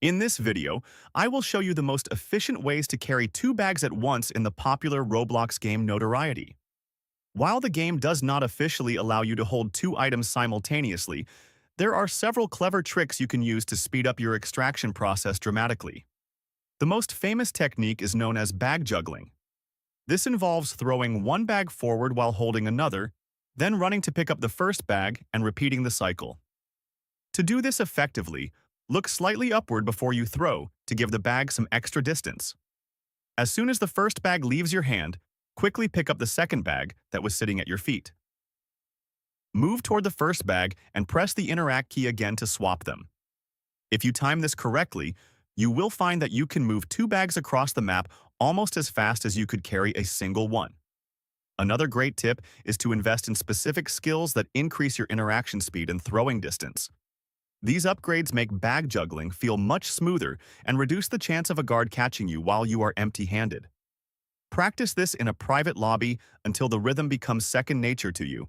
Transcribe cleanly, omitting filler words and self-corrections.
In this video, I will show you the most efficient ways to carry two bags at once in the popular Roblox game Notoriety. While the game does not officially allow you to hold two items simultaneously, there are several clever tricks you can use to speed up your extraction process dramatically. The most famous technique is known as bag juggling. This involves throwing one bag forward while holding another, then running to pick up the first bag and repeating the cycle. To do this effectively, look slightly upward before you throw to give the bag some extra distance. As soon as the first bag leaves your hand, quickly pick up the second bag that was sitting at your feet. Move toward the first bag and press the interact key again to swap them. If you time this correctly, you will find that you can move two bags across the map almost as fast as you could carry a single one. Another great tip is to invest in specific skills that increase your interaction speed and throwing distance. These upgrades make bag juggling feel much smoother and reduce the chance of a guard catching you while you are empty-handed. Practice this in a private lobby until the rhythm becomes second nature to you,